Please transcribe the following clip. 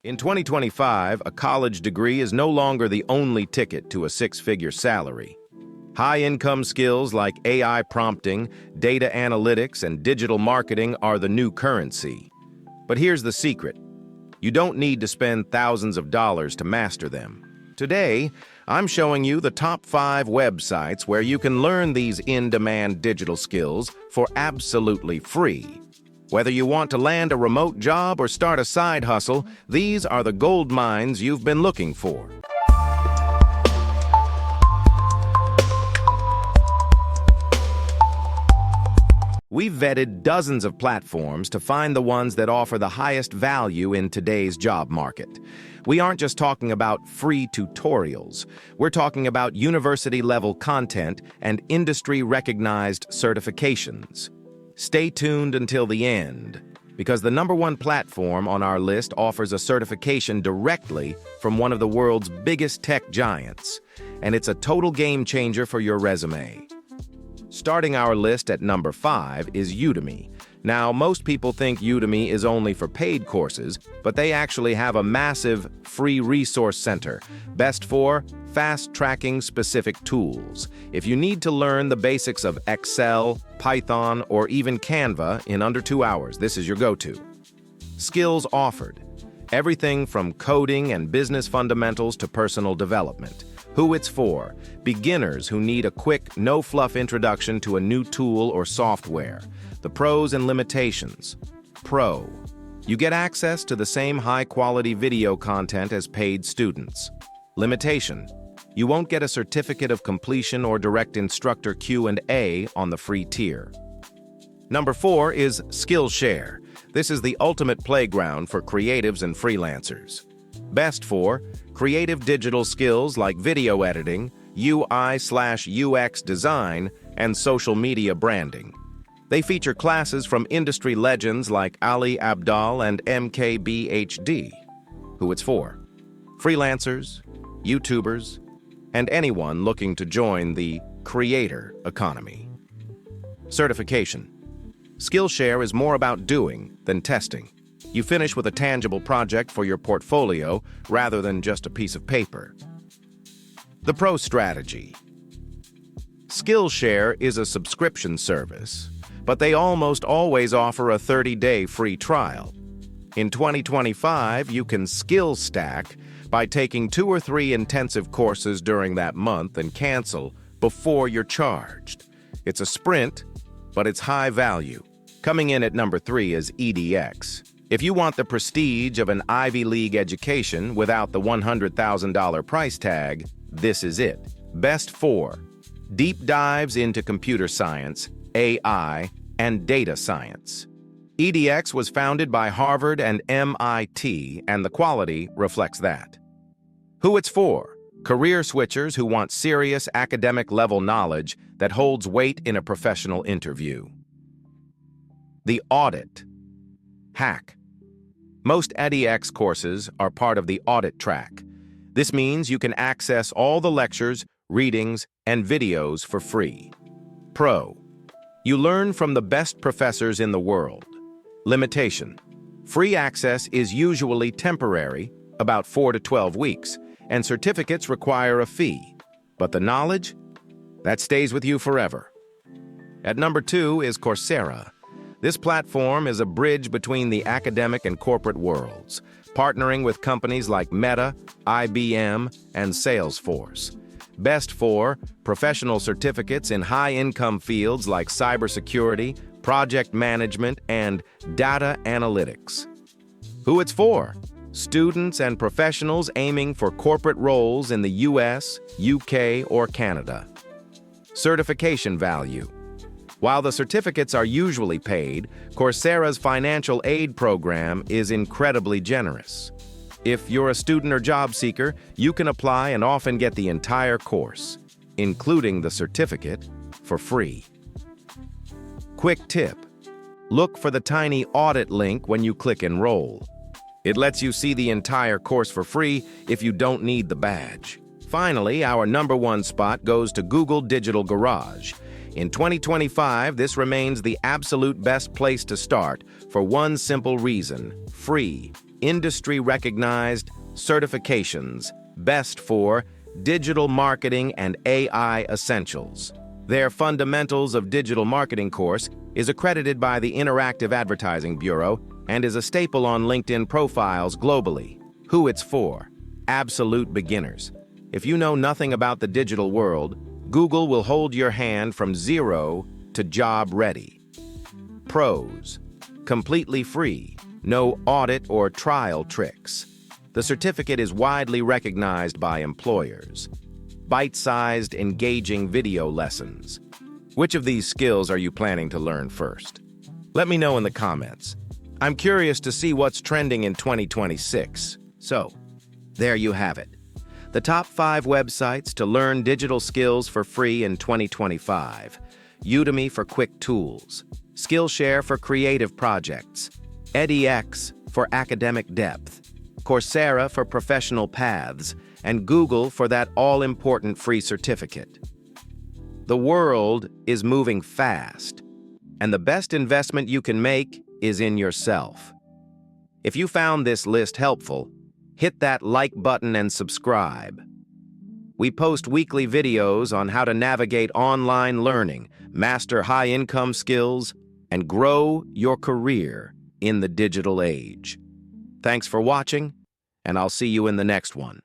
In 2025, a college degree is no longer the only ticket to a six-figure salary. High-income skills like AI prompting, data analytics, and digital marketing are the new currency. But here's the secret. You don't need to spend thousands of dollars to master them. Today, I'm showing you the top 5 websites where you can learn these in-demand digital skills for absolutely free. Whether you want to land a remote job or start a side hustle, these are the gold mines you've been looking for. We've vetted dozens of platforms to find the ones that offer the highest value in today's job market. We aren't just talking about free tutorials. We're talking about university-level content and industry-recognized certifications. Stay tuned until the end, because the #1 platform on our list offers a certification directly from one of the world's biggest tech giants, and it's a total game changer for your resume. Starting our list at number 5 is Udemy. Now, most people think Udemy is only for paid courses, but they actually have a massive free resource center, best for fast-tracking specific tools. If you need to learn the basics of Excel, Python, or even Canva in under 2 hours, this is your go-to. Skills offered. Everything from coding and business fundamentals to personal development. Who it's for? Beginners who need a quick, no-fluff introduction to a new tool or software. The pros and limitations. Pro. You get access to the same high-quality video content as paid students. Limitation. You won't get a certificate of completion or direct instructor Q&A on the free tier. Number 4 is Skillshare. This is the ultimate playground for creatives and freelancers. Best for creative digital skills like video editing, UI/UX design, and social media branding. They feature classes from industry legends like Ali Abdaal and MKBHD. Who it's for? Freelancers, YouTubers, and anyone looking to join the creator economy. Certification. Skillshare is more about doing than testing. You finish with a tangible project for your portfolio rather than just a piece of paper. The pro strategy. Skillshare is a subscription service, but they almost always offer a 30-day free trial. In 2025, you can skill stack by taking 2 or 3 intensive courses during that month and cancel before you're charged. It's a sprint, but it's high value. Coming in at number 3 is EDX. If you want the prestige of an Ivy League education without the $100,000 price tag, this is it. Best for deep dives into computer science, AI, and data science. EDX was founded by Harvard and MIT, and the quality reflects that. Who it's for? Career switchers who want serious academic-level knowledge that holds weight in a professional interview. The audit. Hack. Most EDX courses are part of the audit track. This means you can access all the lectures, readings, and videos for free. Pro. You learn from the best professors in the world. Limitation. Free access is usually temporary, about 4 to 12 weeks, and certificates require a fee. But the knowledge? That stays with you forever. At number 2 is Coursera. This platform is a bridge between the academic and corporate worlds, partnering with companies like Meta, IBM, and Salesforce. Best for professional certificates in high-income fields like cybersecurity, project management, and data analytics. Who it's for? Students and professionals aiming for corporate roles in the US, UK, or Canada. Certification value. While the certificates are usually paid, Coursera's financial aid program is incredibly generous. If you're a student or job seeker, you can apply and often get the entire course, including the certificate, for free. Quick tip. Look for the tiny audit link when you click Enroll. It lets you see the entire course for free if you don't need the badge. Finally, our #1 spot goes to Google Digital Garage. In 2025, this remains the absolute best place to start for one simple reason: free. industry-recognized certifications, best for digital marketing and AI essentials. Their Fundamentals of Digital Marketing course is accredited by the Interactive Advertising Bureau and is a staple on LinkedIn profiles globally. Who it's for? Absolute beginners. If you know nothing about the digital world, Google will hold your hand from zero to job ready. Pros: completely free, no audit or trial tricks. The certificate is widely recognized by employers. Bite-sized, engaging video lessons. Which of these skills are you planning to learn first? Let me know in the comments. I'm curious to see what's trending in 2026. So, there you have it. The top 5 websites to learn digital skills for free in 2025. Udemy for quick tools. Skillshare for creative projects. edX for academic depth. Coursera for professional paths. And Google for that all-important free certificate. The world is moving fast, and the best investment you can make is in yourself. If you found this list helpful, hit that like button and subscribe. We post weekly videos on how to navigate online learning, master high-income skills, and grow your career in the digital age. Thanks for watching, and I'll see you in the next one.